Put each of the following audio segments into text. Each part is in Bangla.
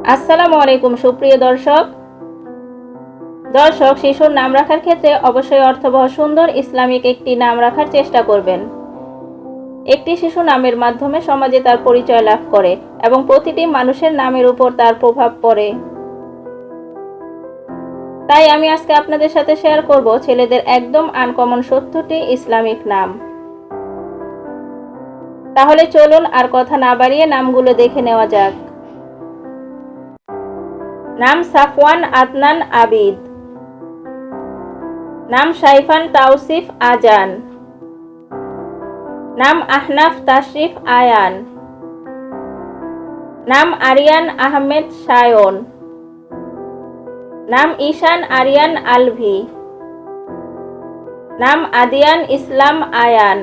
আসসালামু আলাইকুম সুপ্রিয় দর্শক। শিশুর নাম রাখার ক্ষেত্রে অবশ্যই অর্থবহ সুন্দর ইসলামিক একটি নাম রাখার চেষ্টা করবেন। একটি শিশু নামের মাধ্যমে সমাজে তার পরিচয় লাভ করে এবং প্রতিটি মানুষের নামের উপর তার প্রভাব পড়ে। তাই আমি আজকে আপনাদের সাথে শেয়ার করব ছেলেদের একদম আনকমন 70টি ইসলামিক নাম। তাহলে চলুন আর কথা না বাড়িয়ে নামগুলো দেখে নেওয়া যাক। নাম সাফওয়ান আদনান আবিদ। নাম সাইফান তাওসিফ আজান। নাম আহনাফ তাশরিফ আয়ান। নাম আরিয়ান আহমেদ সায়ন। নাম ঈশান আরিয়ান আলভি। নাম আদিয়ান ইসলাম আয়ান।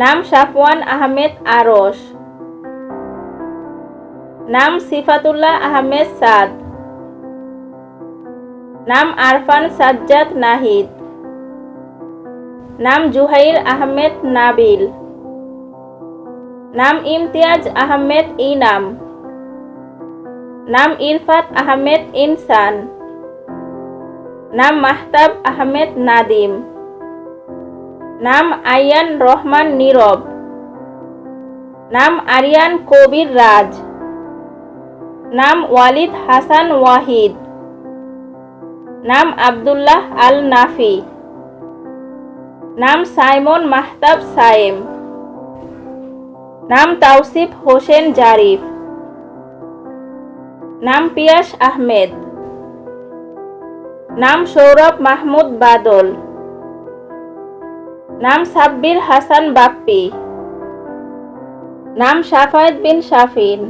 নাম সাফওয়ান আহমেদ আরশ। নাম সিফাতুল্লাহ আহমেদ সাদ। নাম আরফান সাজ্জাদ নাহিদ। নাম জুহাইর আহমেদ নাবিল। নাম ইমতিয়াজ আহমেদ ইনাম। নাম ইরফাত আহমেদ ইনসান। নাম মাহতাব আহমেদ নাদিম। নাম আয়ান রহমান নীরব। নাম আরিয়ান কবির রাজ। নাম ওয়ালিদ হাসান ওয়াহিদ। নাম আব্দুল্লাহ আল নাফি। নাম সাইমন মাহতাব সায়েম। নাম তাওসিফ হোসেন জারিফ। নাম পিয়াস আহমেদ। নাম সৌরভ মাহমুদ বাদল। নাম সাব্বির হাসান বাপ্পি। নাম শাফায়েত বিন শাফিন।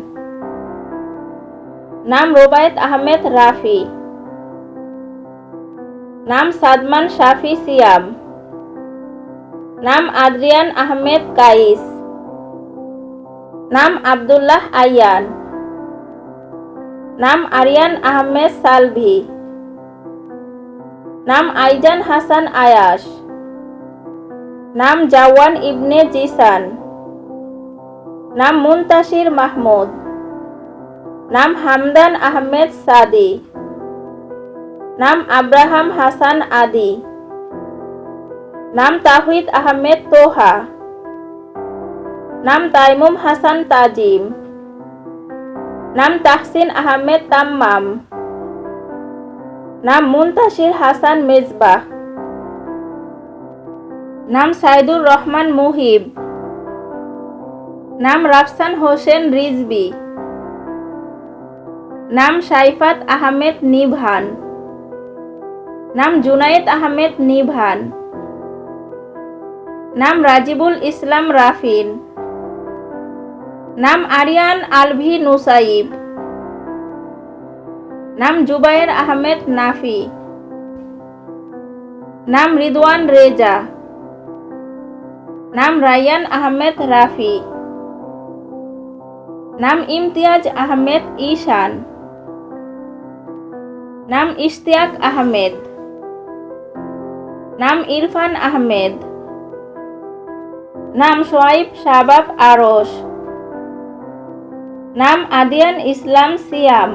নাম রোবায়েত আহমেদ রাফি। নাম সাদমান শাফি সিয়াম। নাম আদ্রিয়ান আহমেদ কাইস। নাম আব্দুল্লাহ আয়ান। নাম আরিয়ান আহমেদ সালভি। নাম আইজান হাসান আয়াস। নাম জাওয়ান ইবনে জিসান। নাম মুনতাসির মাহমুদ। নাম হামদান আহমেদ সাদি। নাম আব্রাহাম হাসান আদি। নাম তাহিদ আহমেদ তোহা। নাম তাইমুম হাসান তাজিম। নাম তাহসিন আহমেদ তাম্মাম। নাম মুনতাসির হাসান মেজবাহ। নাম সাইদুর রহমান মুহিব। নাম রাফসান হোসেন রিজবি। নাম সাইফাত আহমেদ নিভান। নাম জুনায়েদ আহমেদ নিভান। নাম রাজিবুল ইসলাম রাফিন। নাম আরিয়ান আলভি নুসাইব। নাম জুবায়ের আহমেদ নাফি। নাম রিদওয়ান রেজা। নাম রায়ান আহমেদ রাফি। নাম ইমতিয়াজ আহমেদ ঈশান। নাম ইশতিয়াক আহমেদ। নাম ইরফান আহমেদ। নাম সোয়াইব শাবাব আরশ। নাম আদিয়ান ইসলাম সিয়াম।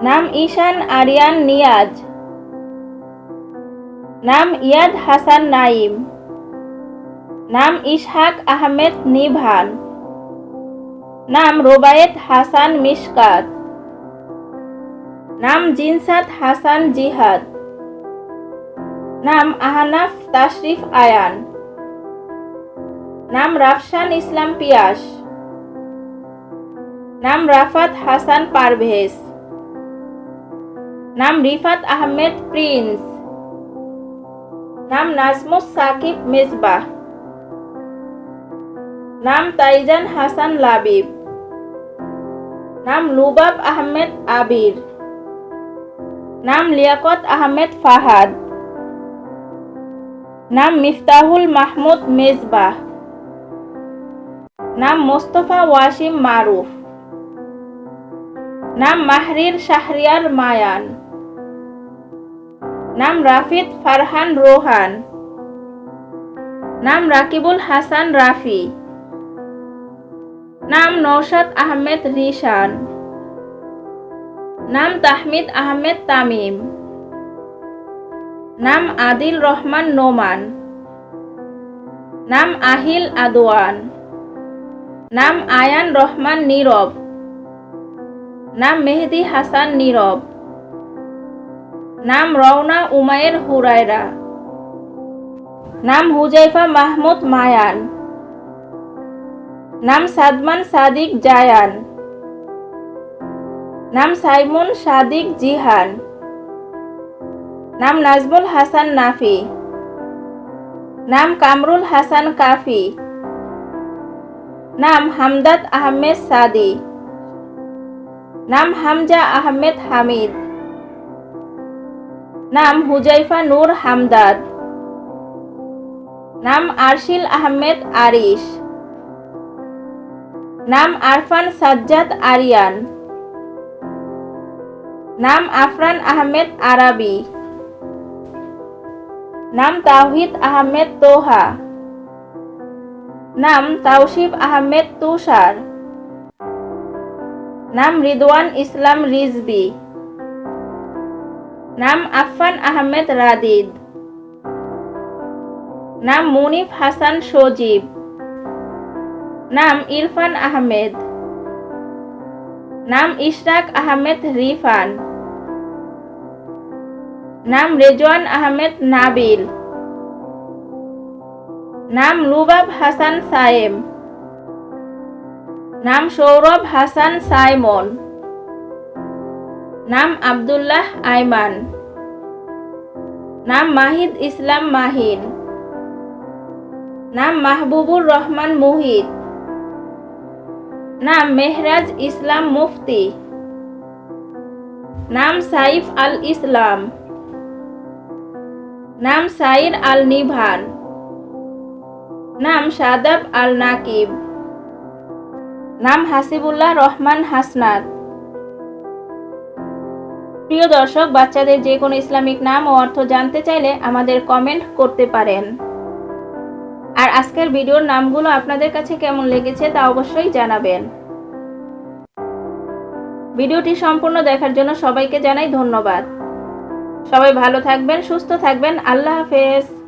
নাম ঈশান আরিয়ান নিয়াজ। নাম ইয়াদ হাসান নাইম। নাম ইসহাক আহমেদ নিভান। নাম রোবায়েত হাসান মিশকাত। নাম জিনসাত হাসান জিহাদ। নাম আহনাফ তাশরিফ আয়ান। নাম রাফসান ইসলাম পিয়াস। নাম রাফাত হাসান পারভেজ। নাম রিফাত আহমেদ প্রিন্স। নাম নাজমুস সাকিব মেজবাহ। নাম তাইজান হাসান লাবিব। নাম লুবাব আহমেদ আবির। নাম লিয়াকত আহমেদ ফাহাদ। নাম মিফতাহুল মাহমুদ মেজবাহ। নাম মোস্তফা ওয়াসিম মারুফ। নাম মাহরির শাহরিয়ার মায়ান। নাম রাফিদ ফারহান রোহান। নাম রাকিবুল হাসান রাফি। নাম নওশাদ আহমেদ রিশান। নাম তাহমিদ আহমেদ তামিম। নাম আদিল রহমান নোমান। নাম আহিল আদওয়ান। নাম আয়ান রহমান নীরব। নাম মেহেদি হাসান নীরব। নাম রওনা উমায়ের হুরায়রা। নাম হুজাইফা মাহমুদ মায়ান। নাম সাদমান সাদিক জায়ান। নাম সাইমুন সাদিক জিহান। নাম নাজমুল হাসান নাফি। নাম কামরুল হাসান কাফি। নাম হামদাদ আহমেদ সাদি। নাম হামজা আহমেদ হামিদ। নাম হুজাইফা নূর হামদাদ। নাম আরশিল আহমেদ আরিশ। নাম আরফান সাজ্জাদ আরিয়ান। নাম আফরান আহমেদ আরাবি। নাম তাওহিদ আহমেদ তোহা। নাম তাওশিফ আহমেদ তুষার। নাম রিদওয়ান ইসলাম রিজবি। নাম আফফান আহমেদ রাদিদ। নাম মুনিফ হাসান সজীব। নাম ইরফান আহমেদ। নাম ইশরাক আহমেদ রিফান। নাম রেজওয়ান আহমেদ নাবিল। নাম লুবাব হাসান সায়েম। নাম সৌরভ হাসান সাইমন। নাম আব্দুল্লাহ আইমান। নাম মাহিদ ইসলাম মাহিন। নাম মাহবুবুর রহমান মুহিত। নাম মেহরাজ ইসলাম মুফতি। নাম সাইফ আল ইসলাম। নাম সাইর আল নিভান। নাম শাদাব আল নাকিব। নাম হাসিবুল্লাহ রহমান হাসনাত। প্রিয় দর্শক, বাচ্চাদের যে কোনো ইসলামিক নাম ও অর্থ জানতে চাইলে আমাদের কমেন্ট করতে পারেন। আর আজকের ভিডিওর নামগুলো আপনাদের কাছে কেমন লেগেছে তা অবশ্যই জানাবেন। ভিডিওটি সম্পূর্ণ দেখার জন্য সবাইকে জানাই ধন্যবাদ। সবাই ভালো থাকবেন, সুস্থ থাকবেন। আল্লাহ হাফেজ।